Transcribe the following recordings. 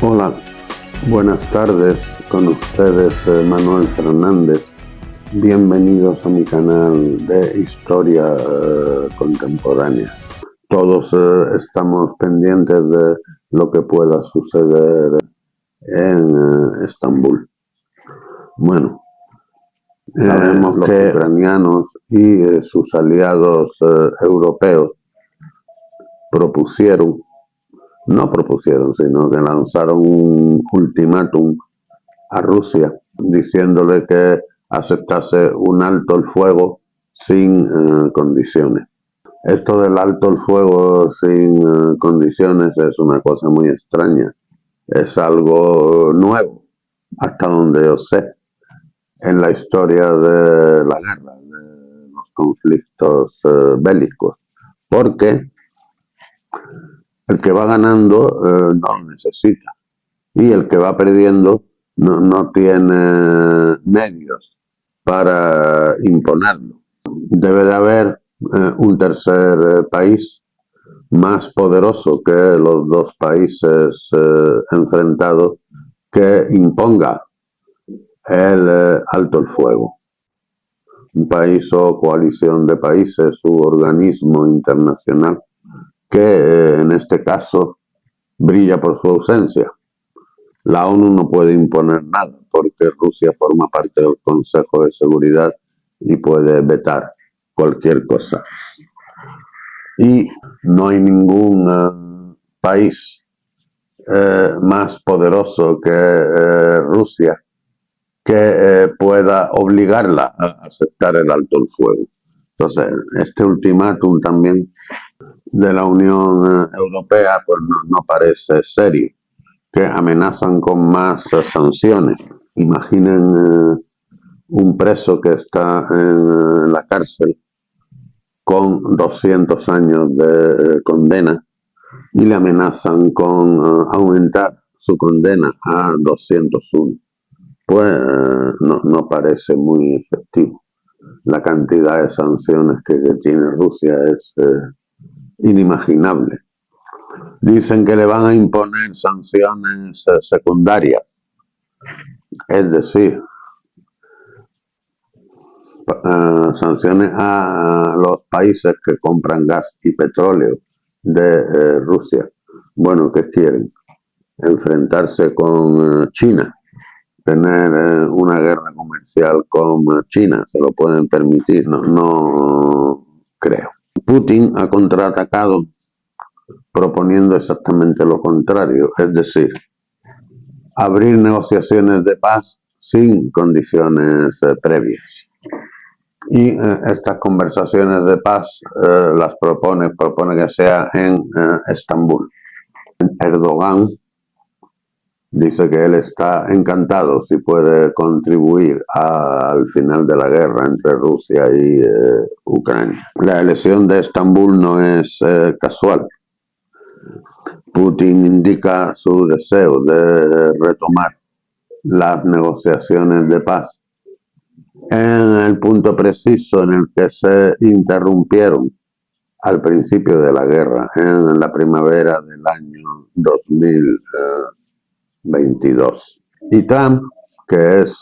Hola, buenas tardes, con ustedes Manuel Fernández. Bienvenidos a mi canal de historia contemporánea. Todos estamos pendientes de lo que pueda suceder en Estambul. Bueno, sabemos que los ucranianos y sus aliados europeos sino que lanzaron un ultimátum a Rusia diciéndole que aceptase un alto el fuego sin condiciones. Esto del alto el fuego sin condiciones es una cosa muy extraña. Es algo nuevo, hasta donde yo sé, en la historia de la guerra, de los conflictos bélicos, porque el que va ganando no lo necesita y el que va perdiendo no tiene medios para imponerlo. Debe de haber un tercer país más poderoso que los dos países enfrentados que imponga el alto el fuego. Un país o coalición de países u organismo internacional que en este caso brilla por su ausencia. La ONU no puede imponer nada porque Rusia forma parte del Consejo de Seguridad y puede vetar cualquier cosa. Y no hay ningún país más poderoso que Rusia que pueda obligarla a aceptar el alto el fuego. Entonces, este ultimátum también de la Unión Europea pues no parece serio, que amenazan con más sanciones. Imaginen un preso que está en la cárcel con 200 años de condena y le amenazan con aumentar su condena a 201. Pues no parece muy efectivo. La cantidad de sanciones que tiene Rusia es inimaginable. Dicen que le van a imponer sanciones secundarias, es decir, sanciones a los países que compran gas y petróleo de Rusia. Bueno, ¿qué quieren? Enfrentarse con China, tener una guerra comercial con China, ¿se lo pueden permitir? No creo. Putin ha contraatacado proponiendo exactamente lo contrario, es decir, abrir negociaciones de paz sin condiciones previas. Y estas conversaciones de paz las propone que sea en Estambul. Erdogan dice que él está encantado si puede contribuir al final de la guerra entre Rusia y Ucrania. La elección de Estambul no es casual. Putin indica su deseo de retomar las negociaciones de paz en el punto preciso en el que se interrumpieron al principio de la guerra, en la primavera del año 2022. Y Trump, que es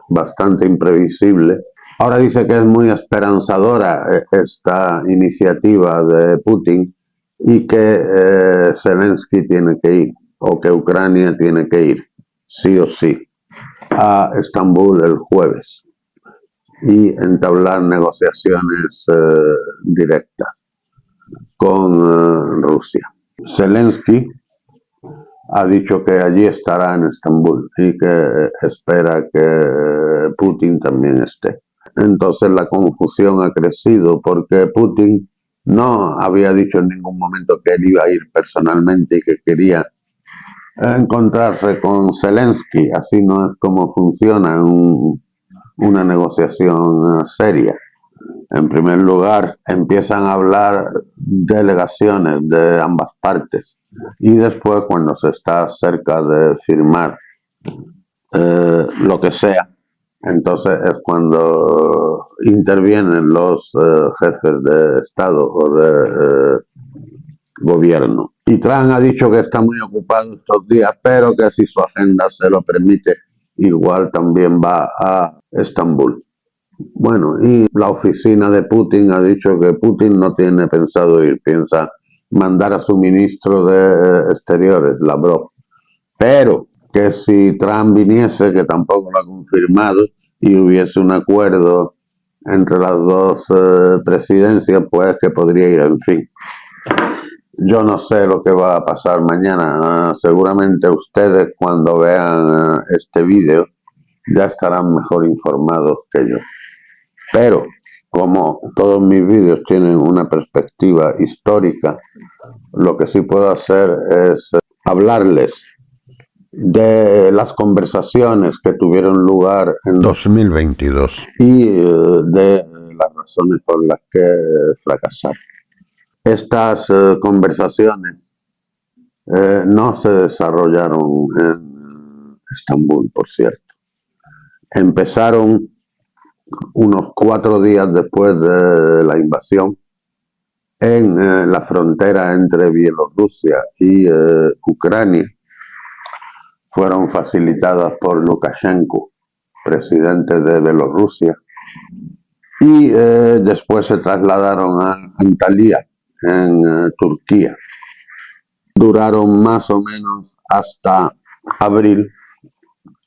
bastante imprevisible, ahora dice que es muy esperanzadora esta iniciativa de Putin y que Zelensky tiene que ir, o que Ucrania tiene que ir, sí o sí, a Estambul el jueves y entablar negociaciones directas con Rusia. Zelensky ha dicho que allí estará en Estambul y que espera que Putin también esté. Entonces la confusión ha crecido porque Putin no había dicho en ningún momento que él iba a ir personalmente y que quería encontrarse con Zelensky. Así no es como funciona una negociación seria. En primer lugar, empiezan a hablar delegaciones de ambas partes y después, cuando se está cerca de firmar lo que sea, entonces es cuando intervienen los jefes de Estado o de gobierno. Y Trump ha dicho que está muy ocupado estos días, pero que si su agenda se lo permite, igual también va a Estambul. Bueno, y la oficina de Putin ha dicho que Putin no tiene pensado ir, piensa mandar a su ministro de Exteriores, Lavrov. Pero que si Trump viniese, que tampoco lo ha confirmado, y hubiese un acuerdo entre las dos presidencias, pues que podría ir, en fin. Yo no sé lo que va a pasar mañana. Seguramente ustedes cuando vean este vídeo ya estarán mejor informados que yo. Pero como todos mis vídeos tienen una perspectiva histórica, lo que sí puedo hacer es hablarles de las conversaciones que tuvieron lugar en 2022 y de las razones por las que fracasaron. Estas conversaciones no se desarrollaron en Estambul, por cierto. Empezaron unos 4 días después de la invasión en la frontera entre Bielorrusia y Ucrania. Fueron facilitadas por Lukashenko, presidente de Bielorrusia, y después se trasladaron a Antalya, en Turquía. Duraron más o menos hasta abril,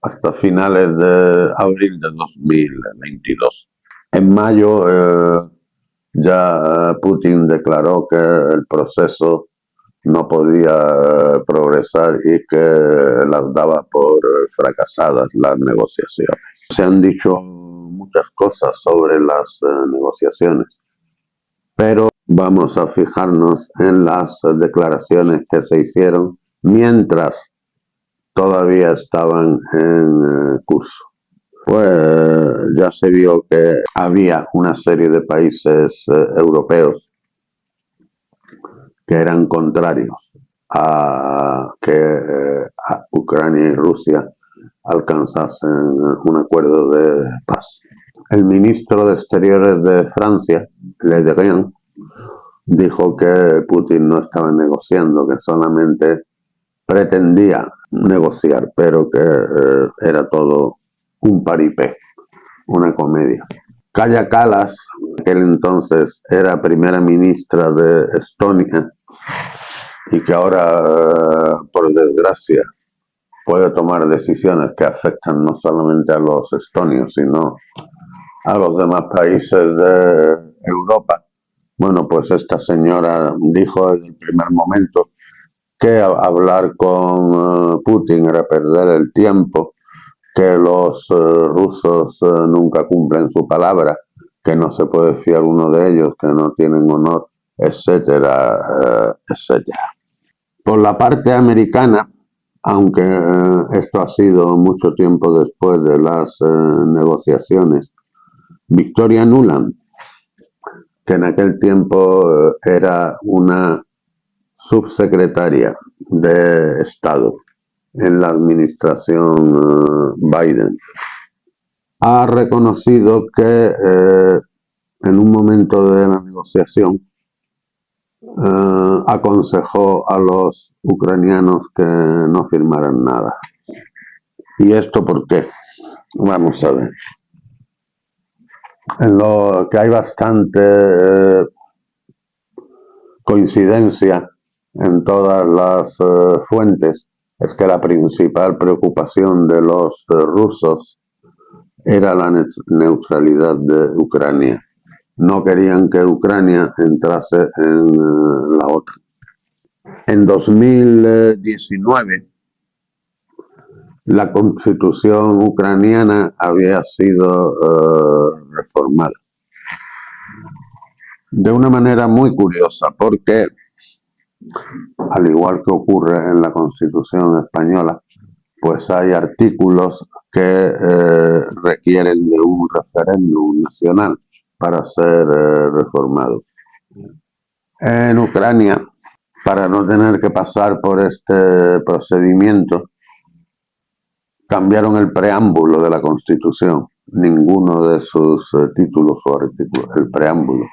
hasta finales de abril de 2022. En mayo ya Putin declaró que el proceso no podía progresar y que las daba por fracasadas las negociaciones. Se han dicho muchas cosas sobre las negociaciones, pero vamos a fijarnos en las declaraciones que se hicieron mientras todavía estaban en curso. Pues ya se vio que había una serie de países europeos que eran contrarios a que Ucrania y Rusia alcanzasen un acuerdo de paz. El ministro de Exteriores de Francia, Le Drian, dijo que Putin no estaba negociando, que solamente pretendía negociar, pero que era todo un paripé, una comedia. Kaja Kallas, que entonces era primera ministra de Estonia y que ahora, por desgracia, puede tomar decisiones que afectan no solamente a los estonios, sino a los demás países de Europa. Bueno, pues esta señora dijo desde el primer momento que hablar con Putin era perder el tiempo, que los rusos nunca cumplen su palabra, que no se puede fiar uno de ellos, que no tienen honor, etcétera, etcétera. Por la parte americana, aunque esto ha sido mucho tiempo después de las negociaciones, Victoria Nuland, que en aquel tiempo era una subsecretaria de Estado en la administración Biden, ha reconocido que en un momento de la negociación aconsejó a los ucranianos que no firmaran nada. ¿Y esto por qué? Vamos a ver. En lo que hay bastante coincidencia en todas las fuentes es que la principal preocupación de los rusos era la neutralidad de Ucrania. No querían que Ucrania entrase en la OTAN. En 2019, la constitución ucraniana había sido reformada de una manera muy curiosa, porque al igual que ocurre en la Constitución española, pues hay artículos que requieren de un referéndum nacional para ser reformado. En Ucrania, para no tener que pasar por este procedimiento, cambiaron el preámbulo de la Constitución, ninguno de sus títulos o artículos, el preámbulo.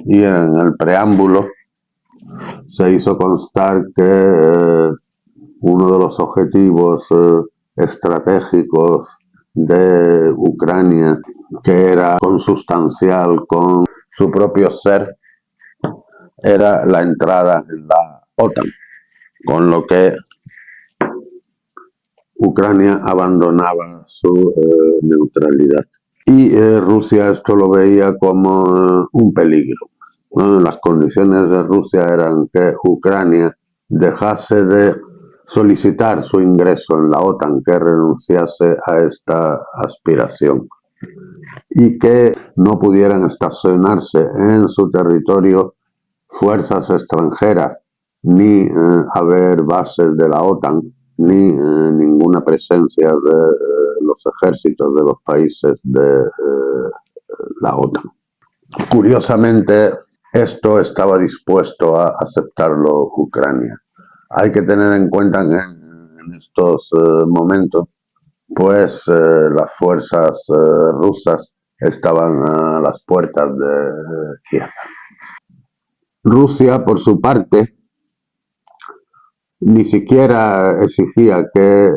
Y en el preámbulo Se hizo constar que uno de los objetivos estratégicos de Ucrania, que era consustancial con su propio ser, era la entrada en la OTAN, con lo que Ucrania abandonaba su neutralidad. Y Rusia esto lo veía como un peligro. Las condiciones de Rusia eran que Ucrania dejase de solicitar su ingreso en la OTAN, que renunciase a esta aspiración y que no pudieran estacionarse en su territorio fuerzas extranjeras, ni haber bases de la OTAN, ni ninguna presencia de los ejércitos de los países de la OTAN. Curiosamente, esto estaba dispuesto a aceptarlo Ucrania. Hay que tener en cuenta que en estos momentos, pues las fuerzas rusas estaban a las puertas de Kiev. Rusia, por su parte, ni siquiera exigía que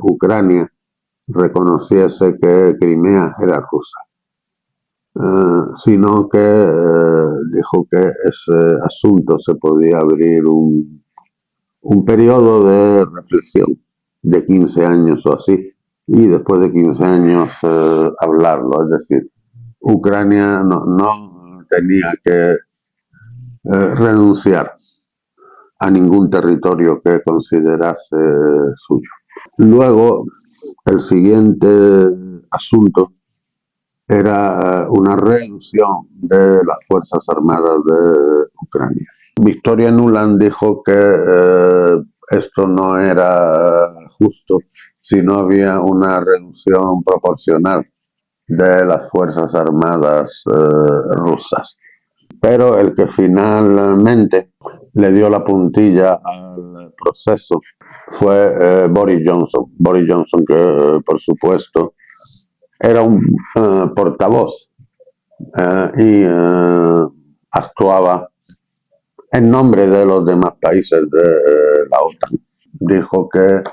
Ucrania reconociese que Crimea era rusa, sino que dijo que ese asunto se podía abrir un periodo de reflexión de 15 años o así, y después de 15 años hablarlo. Es decir, Ucrania no tenía que renunciar a ningún territorio que considerase suyo. Luego, el siguiente asunto era una reducción de las Fuerzas Armadas de Ucrania. Victoria Nuland dijo que esto no era justo si no había una reducción proporcional de las Fuerzas Armadas rusas. Pero el que finalmente le dio la puntilla al proceso fue Boris Johnson. Boris Johnson, que por supuesto era un portavoz y actuaba en nombre de los demás países de la OTAN. Dijo que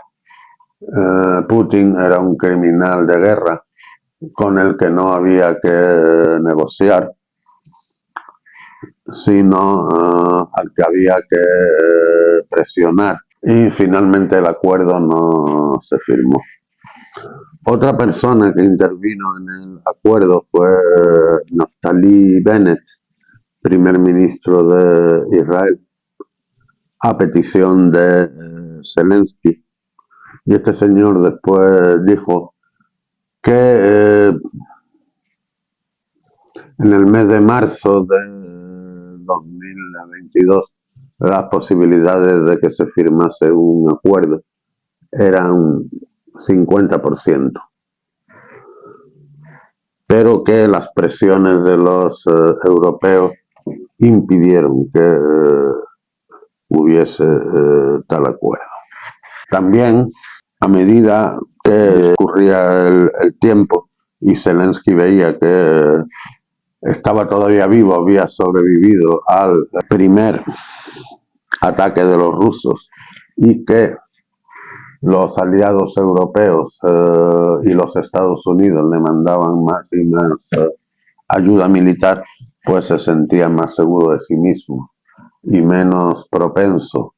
Putin era un criminal de guerra con el que no había que negociar, sino al que había que presionar. Y finalmente el acuerdo no se firmó. Otra persona que intervino en el acuerdo fue Naftali Bennett, primer ministro de Israel, a petición de Zelensky. Y este señor después dijo que en el mes de marzo de 2022 las posibilidades de que se firmase un acuerdo eran 50%, pero que las presiones de los europeos impidieron que hubiese tal acuerdo. También, a medida que ocurría el tiempo y Zelensky veía que estaba todavía vivo, había sobrevivido al primer ataque de los rusos y que los aliados europeos y los Estados Unidos le mandaban más y más ayuda militar, pues se sentía más seguro de sí mismo y menos propenso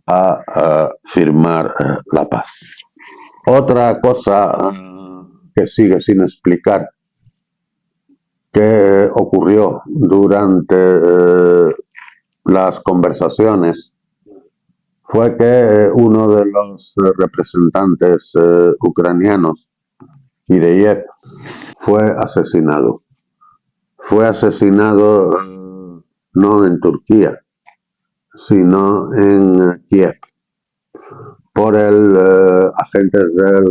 a firmar la paz. Otra cosa que sigue sin explicar que ocurrió durante las conversaciones fue que uno de los representantes ucranianos, Kireyev, fue asesinado. Fue asesinado no en Turquía, sino en Kiev, por el agentes del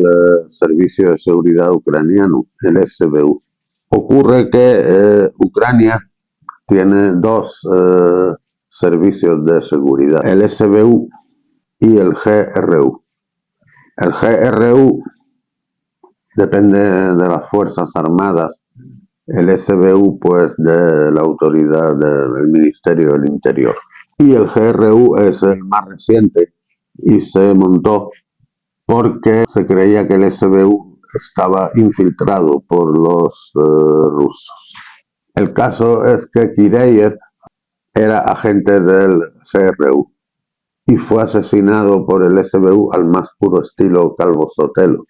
Servicio de Seguridad ucraniano, el SBU. Ocurre que Ucrania tiene dos servicios de seguridad, el SBU y el GRU. El GRU depende de las Fuerzas Armadas, el SBU pues de la autoridad del Ministerio del Interior. y el GRU es el más reciente y se montó porque se creía que el SBU estaba infiltrado por los rusos. El caso es que Kireyev era agente del GRU y fue asesinado por el SBU al más puro estilo Calvo Sotelo.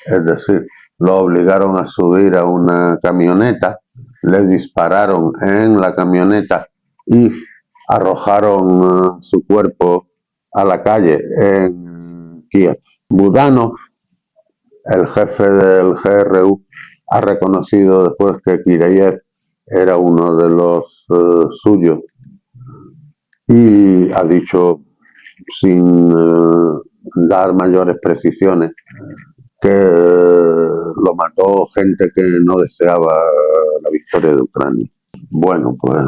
Es decir, lo obligaron a subir a una camioneta, le dispararon en la camioneta y arrojaron su cuerpo a la calle en Kiev. Budanov, el jefe del GRU, ha reconocido después que Kireyev era uno de los suyos y ha dicho, sin dar mayores precisiones, que lo mató gente que no deseaba la victoria de Ucrania. Bueno, pues,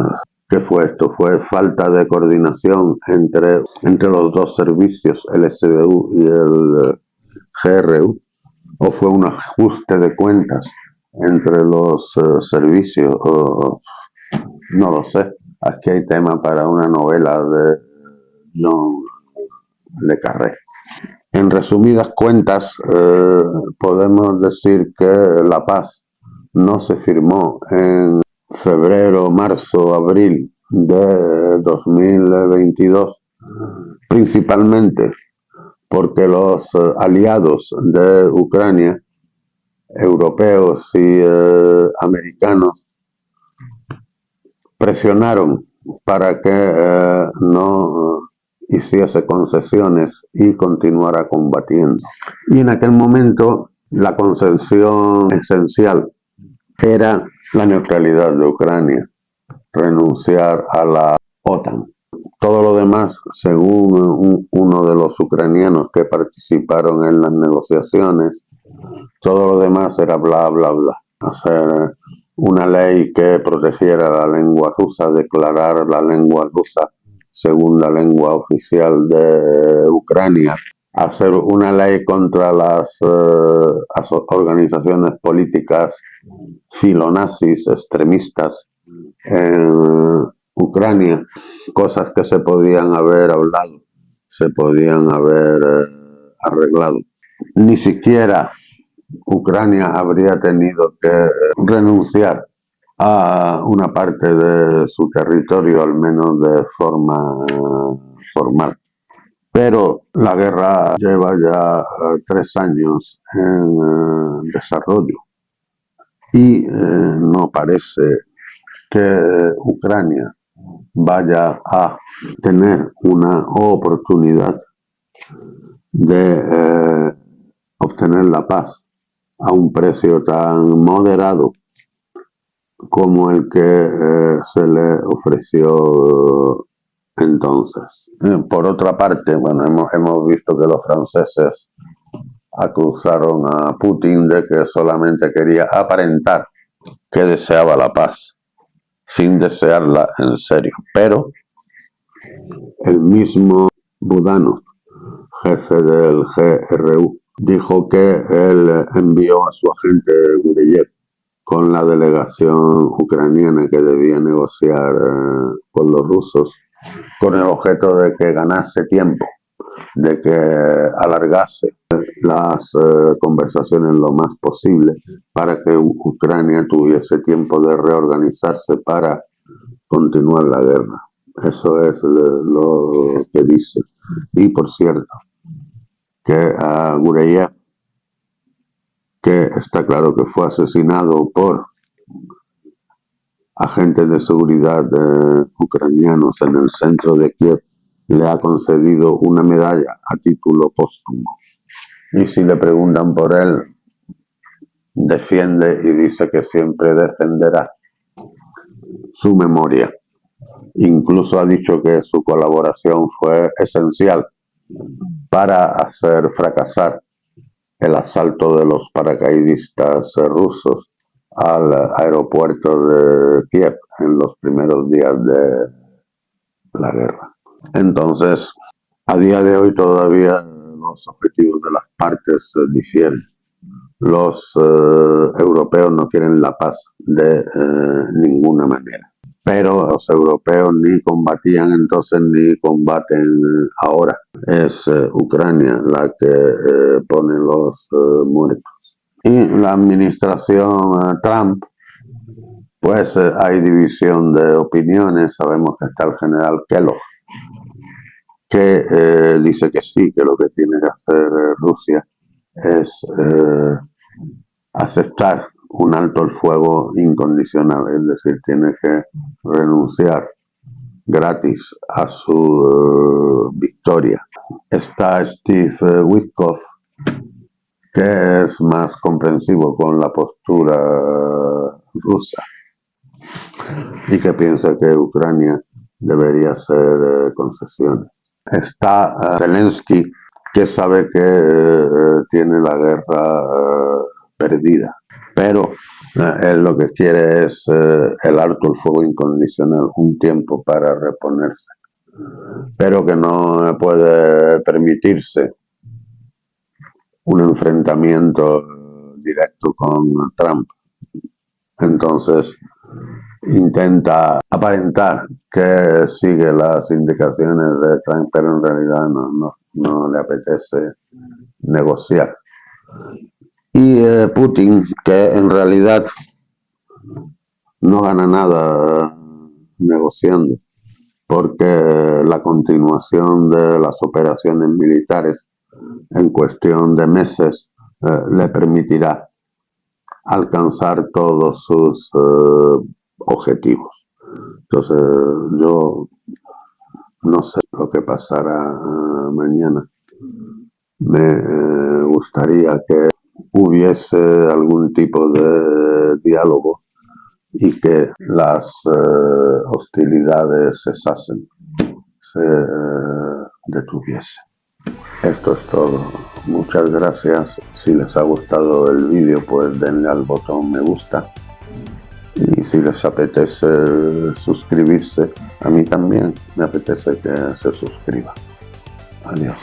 ¿qué fue esto? Fue falta de coordinación entre los dos servicios, el SBU y el GRU, o fue un ajuste de cuentas entre los servicios, o no lo sé. Aquí hay tema para una novela de John Le Carré. En resumidas cuentas, podemos decir que la paz no se firmó en febrero, marzo, abril de 2022, principalmente porque los aliados de Ucrania, europeos y americanos, presionaron para que no hiciese concesiones y continuara combatiendo. Y en aquel momento la concesión esencial era la neutralidad de Ucrania, renunciar a la OTAN. Todo lo demás, según uno de los ucranianos que participaron en las negociaciones, todo lo demás era bla, bla, bla. Hacer una ley que protegiera la lengua rusa, declarar la lengua rusa segunda lengua oficial de Ucrania, hacer una ley contra las organizaciones políticas filonazis extremistas en Ucrania, cosas que se podían haber hablado, se podían haber arreglado. Ni siquiera Ucrania habría tenido que renunciar a una parte de su territorio, al menos de forma formal. Pero la guerra lleva ya 3 años en desarrollo y no parece que Ucrania vaya a tener una oportunidad de obtener la paz a un precio tan moderado como el que se le ofreció entonces. Por otra parte, bueno, hemos visto que los franceses acusaron a Putin de que solamente quería aparentar que deseaba la paz, sin desearla en serio. Pero el mismo Budanov, jefe del GRU, dijo que él envió a su agente Gureyev con la delegación ucraniana que debía negociar con los rusos, con el objeto de que ganase tiempo, de que alargase las conversaciones lo más posible para que Ucrania tuviese tiempo de reorganizarse para continuar la guerra. Eso es lo que dice. Y por cierto, que a Gureyev, que está claro que fue asesinado por agentes de seguridad ucranianos en el centro de Kiev, le ha concedido una medalla a título póstumo. Y si le preguntan por él, defiende y dice que siempre defenderá su memoria. Incluso ha dicho que su colaboración fue esencial para hacer fracasar el asalto de los paracaidistas rusos al aeropuerto de Kiev en los primeros días de la guerra. Entonces, a día de hoy todavía los objetivos de las partes difieren. Los europeos no quieren la paz de ninguna manera. pero los europeos ni combatían entonces ni combaten ahora. Es Ucrania la que pone los muertos. Y la administración Trump, pues hay división de opiniones. Sabemos que está el general Kellogg, que dice que sí, que lo que tiene que hacer Rusia es aceptar un alto el fuego incondicional, es decir, tiene que renunciar gratis a su victoria. Está Steve Witkoff, que es más comprensivo con la postura rusa y que piensa que Ucrania debería hacer concesiones. Está Zelensky, que sabe que tiene la guerra perdida, pero él lo que quiere es el alto el fuego incondicional, un tiempo para reponerse, pero que no puede permitirse un enfrentamiento directo con Trump. Entonces intenta aparentar que sigue las indicaciones de Trump, pero en realidad no le apetece negociar. Y Putin, que en realidad no gana nada negociando, porque la continuación de las operaciones militares en cuestión de meses le permitirá alcanzar todos sus objetivos. Entonces yo no sé lo que pasará mañana. Me gustaría que hubiese algún tipo de diálogo y que las hostilidades cesasen, se detuviesen. Esto es todo. Muchas gracias. Si les ha gustado el vídeo, pues denle al botón me gusta. Y si les apetece suscribirse, a mí también me apetece que se suscriban. Adiós.